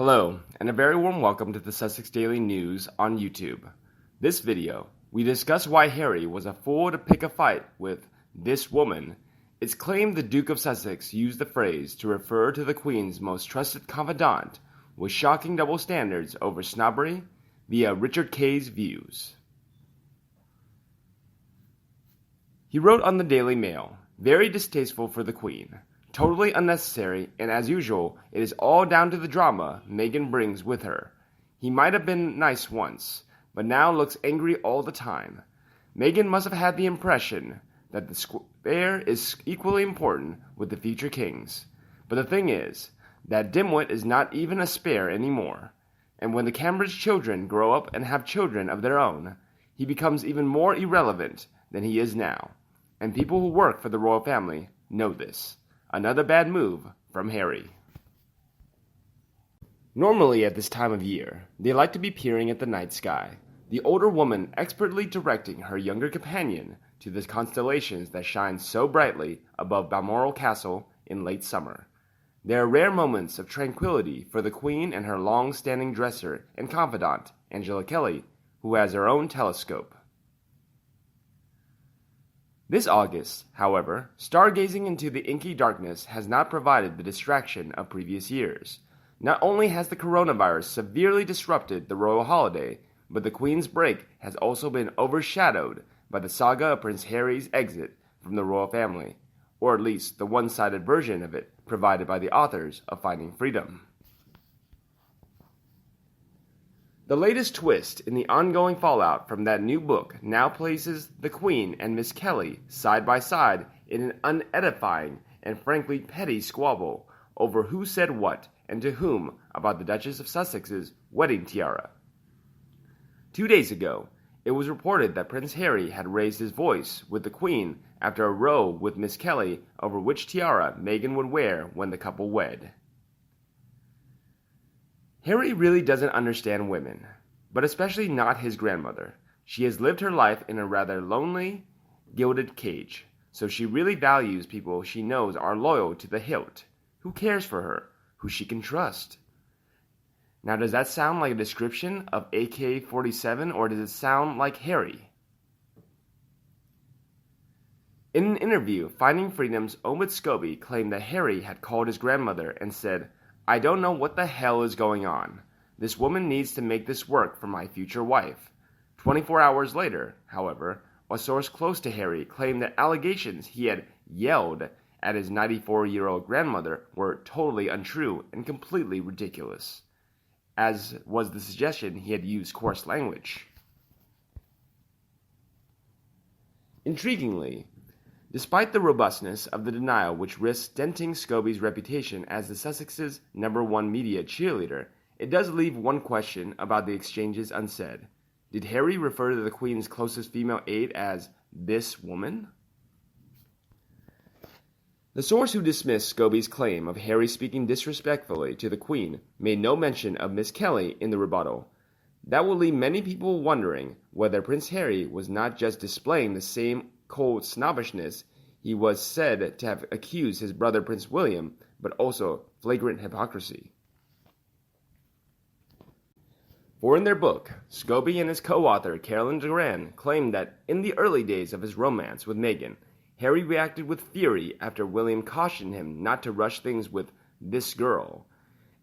Hello, and a very warm welcome to the Sussex Daily News on YouTube. This video, we discuss why Harry was a fool to pick a fight with this woman. It's claimed the Duke of Sussex used the phrase to refer to the Queen's most trusted confidant with shocking double standards over snobbery via Richard Kay's views. He wrote on the Daily Mail, "Very distasteful for the Queen. Totally unnecessary, and as usual, it is all down to the drama Meghan brings with her. He might have been nice once, but now looks angry all the time. Meghan must have had the impression that the square is equally important with the future kings. But the thing is, that dimwit is not even a spare anymore. And when the Cambridge children grow up and have children of their own, he becomes even more irrelevant than he is now. And people who work for the royal family know this." Another bad move from Harry. Normally at this time of year, they like to be peering at the night sky, the older woman expertly directing her younger companion to the constellations that shine so brightly above Balmoral Castle in late summer. There are rare moments of tranquility for the Queen and her long-standing dresser and confidant, Angela Kelly, who has her own telescope. This August, however, stargazing into the inky darkness has not provided the distraction of previous years. Not only has the coronavirus severely disrupted the royal holiday, but the Queen's break has also been overshadowed by the saga of Prince Harry's exit from the royal family, or at least the one-sided version of it provided by the authors of Finding Freedom. The latest twist in the ongoing fallout from that new book now places the Queen and Miss Kelly side by side in an unedifying and frankly petty squabble over who said what and to whom about the Duchess of Sussex's wedding tiara. 2 days ago, it was reported that Prince Harry had raised his voice with the Queen after a row with Miss Kelly over which tiara Meghan would wear when the couple wed. Harry really doesn't understand women, but especially not his grandmother. She has lived her life in a rather lonely, gilded cage, so she really values people she knows are loyal to the hilt, who cares for her, who she can trust. Now, does that sound like a description of AK-47, or does it sound like Harry? In an interview, Finding Freedom's Omid Scobie claimed that Harry had called his grandmother and said, "I don't know what the hell is going on. This woman needs to make this work for my future wife." 24 hours later, however, a source close to Harry claimed that allegations he had yelled at his 94-year-old grandmother were totally untrue and completely ridiculous, as was the suggestion he had used coarse language. Intriguingly, despite the robustness of the denial which risks denting Scobie's reputation as the Sussex's #1 media cheerleader, it does leave one question about the exchanges unsaid. Did Harry refer to the Queen's closest female aide as "this woman"? The source who dismissed Scobie's claim of Harry speaking disrespectfully to the Queen made no mention of Miss Kelly in the rebuttal. That will leave many people wondering whether Prince Harry was not just displaying the same cold snobbishness he was said to have accused his brother Prince William, but also flagrant hypocrisy. For in their book, Scobie and his co-author Carolyn Duran claimed that in the early days of his romance with Meghan, Harry reacted with fury after William cautioned him not to rush things with "this girl."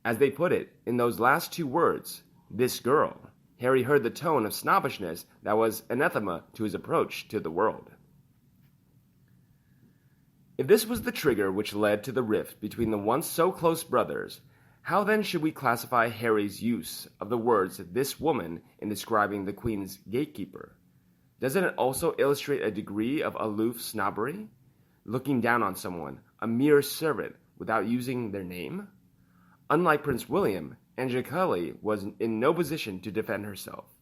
As they put it, in those last two words, "this girl," Harry heard the tone of snobbishness that was anathema to his approach to the world. If this was the trigger which led to the rift between the once so close brothers, how then should we classify Harry's use of the words "this woman" in describing the Queen's gatekeeper? Doesn't it also illustrate a degree of aloof snobbery, looking down on someone, a mere servant, without using their name? Unlike Prince William, Angela Kelly was in no position to defend herself.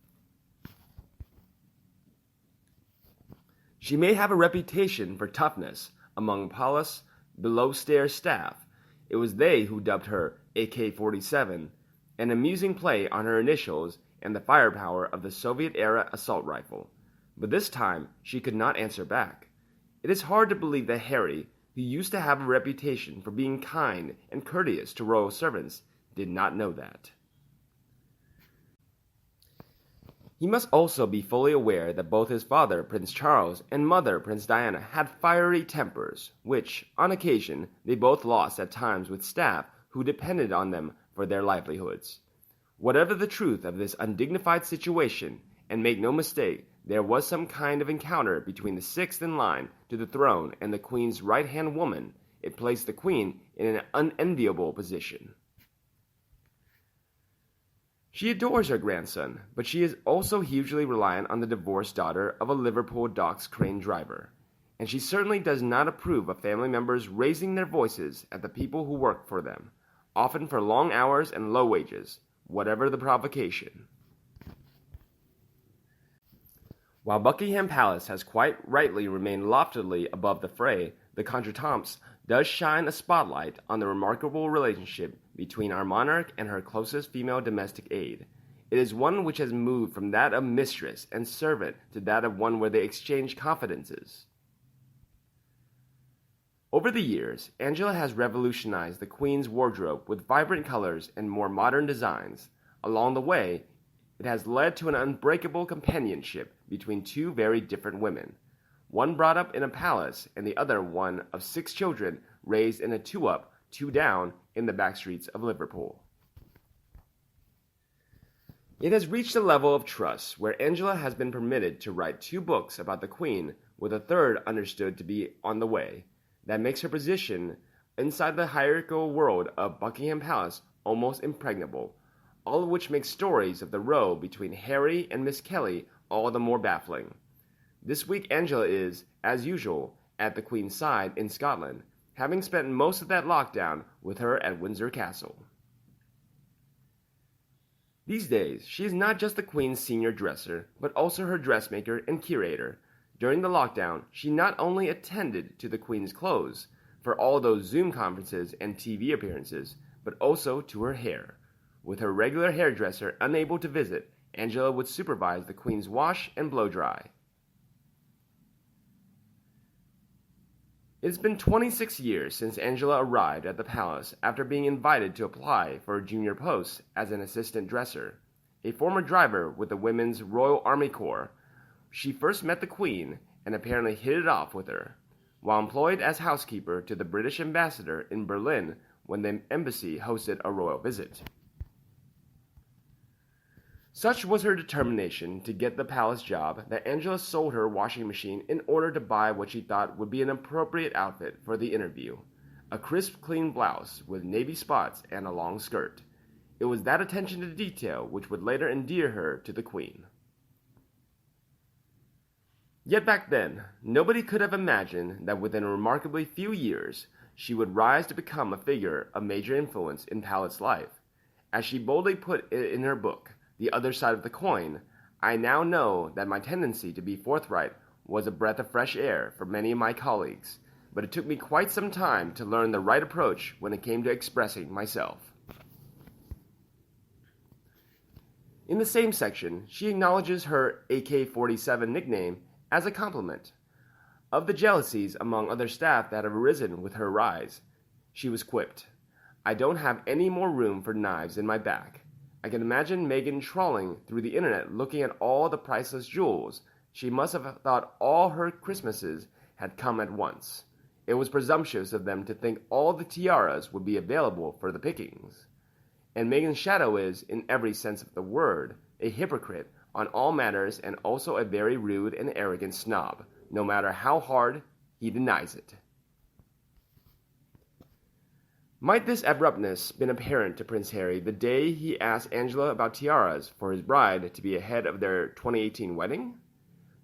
She may have a reputation for toughness among Palace below-stairs staff. It was they who dubbed her AK-47, an amusing play on her initials and the firepower of the Soviet-era assault rifle. But this time, she could not answer back. It is hard to believe that Harry, who used to have a reputation for being kind and courteous to royal servants, did not know that. He must also be fully aware that both his father, Prince Charles, and mother, Princess Diana, had fiery tempers, which, on occasion, they both lost at times with staff who depended on them for their livelihoods. Whatever the truth of this undignified situation, and make no mistake, there was some kind of encounter between the sixth in line to the throne and the Queen's right-hand woman, it placed the Queen in an unenviable position. She adores her grandson, but she is also hugely reliant on the divorced daughter of a Liverpool docks crane driver, and she certainly does not approve of family members raising their voices at the people who work for them, often for long hours and low wages, whatever the provocation. While Buckingham Palace has quite rightly remained loftily above the fray, the contretemps does shine a spotlight on the remarkable relationship between our monarch and her closest female domestic aide. It is one which has moved from that of mistress and servant to that of one where they exchange confidences. Over the years, Angela has revolutionized the Queen's wardrobe with vibrant colors and more modern designs. Along the way, it has led to an unbreakable companionship between two very different women, one brought up in a palace and the other one of 6 children raised in a two-up, two-down in the back streets of Liverpool. It has reached a level of trust where Angela has been permitted to write 2 books about the Queen, with a third understood to be on the way. That makes her position inside the hierarchical world of Buckingham Palace almost impregnable, all of which makes stories of the row between Harry and Miss Kelly all the more baffling. This week Angela is, as usual, at the Queen's side in Scotland, having spent most of that lockdown with her at Windsor Castle. These days, she is not just the Queen's senior dresser, but also her dressmaker and curator. During the lockdown, she not only attended to the Queen's clothes, for all those Zoom conferences and TV appearances, but also to her hair. With her regular hairdresser unable to visit, Angela would supervise the Queen's wash and blow-dry. It has been 26 years since Angela arrived at the palace after being invited to apply for a junior post as an assistant dresser. A former driver with the Women's Royal Army Corps, she first met the Queen and apparently hit it off with her, while employed as housekeeper to the British ambassador in Berlin when the embassy hosted a royal visit. Such was her determination to get the palace job that Angela sold her washing machine in order to buy what she thought would be an appropriate outfit for the interview, a crisp, clean blouse with navy spots and a long skirt. It was that attention to detail which would later endear her to the Queen. Yet back then, nobody could have imagined that within a remarkably few years, she would rise to become a figure of major influence in palace life. As she boldly put it in her book, The Other Side of the Coin, I now know that my tendency to be forthright was a breath of fresh air for many of my colleagues, but it took me quite some time to learn the right approach when it came to expressing myself. In the same section, she acknowledges her AK-47 nickname as a compliment. Of the jealousies among other staff that have arisen with her rise, she was quipped, "I don't have any more room for knives in my back." I can imagine Meghan trawling through the internet looking at all the priceless jewels. She must have thought all her Christmases had come at once. It was presumptuous of them to think all the tiaras would be available for the pickings. And Meghan's shadow is, in every sense of the word, a hypocrite on all matters and also a very rude and arrogant snob, no matter how hard he denies it. Might this abruptness been apparent to Prince Harry the day he asked Angela about tiaras for his bride to be ahead of their 2018 wedding?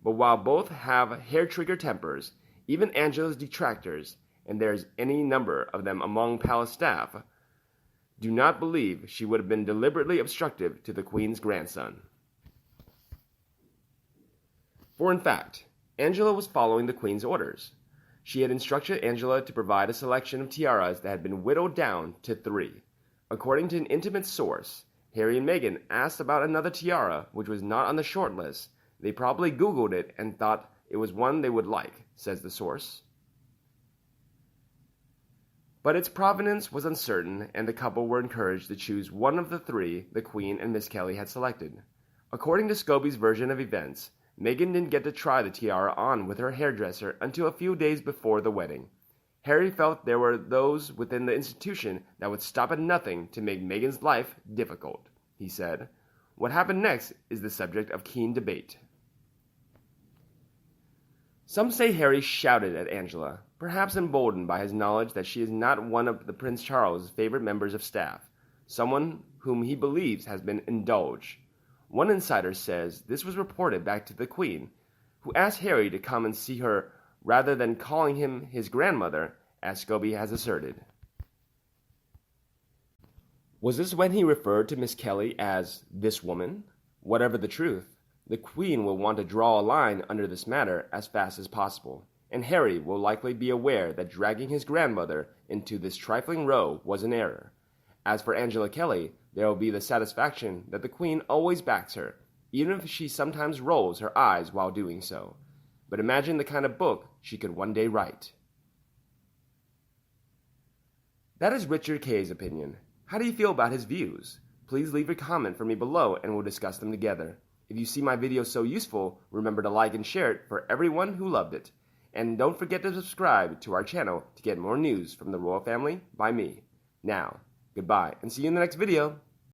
But while both have hair-trigger tempers, even Angela's detractors, and there's any number of them among palace staff, do not believe she would have been deliberately obstructive to the Queen's grandson. For in fact, Angela was following the Queen's orders. She had instructed Angela to provide a selection of tiaras that had been whittled down to 3. According to an intimate source, Harry and Meghan asked about another tiara which was not on the short list. They probably Googled it and thought it was one they would like, says the source. But its provenance was uncertain, and the couple were encouraged to choose one of the three the Queen and Miss Kelly had selected. According to Scobie's version of events, Meghan didn't get to try the tiara on with her hairdresser until a few days before the wedding. Harry felt there were those within the institution that would stop at nothing to make Meghan's life difficult, he said. What happened next is the subject of keen debate. Some say Harry shouted at Angela, perhaps emboldened by his knowledge that she is not one of the Prince Charles's favorite members of staff, someone whom he believes has been indulged. One insider says this was reported back to the Queen, who asked Harry to come and see her rather than calling him his grandmother, as Scobie has asserted. Was this when he referred to Miss Kelly as this woman? Whatever the truth, the Queen will want to draw a line under this matter as fast as possible, and Harry will likely be aware that dragging his grandmother into this trifling row was an error. As for Angela Kelly, there will be the satisfaction that the Queen always backs her, even if she sometimes rolls her eyes while doing so. But imagine the kind of book she could one day write. That is Richard Kay's opinion. How do you feel about his views? Please leave a comment for me below and we'll discuss them together. If you see my video so useful, remember to like and share it for everyone who loved it. And don't forget to subscribe to our channel to get more news from the royal family by me. Now, goodbye and see you in the next video.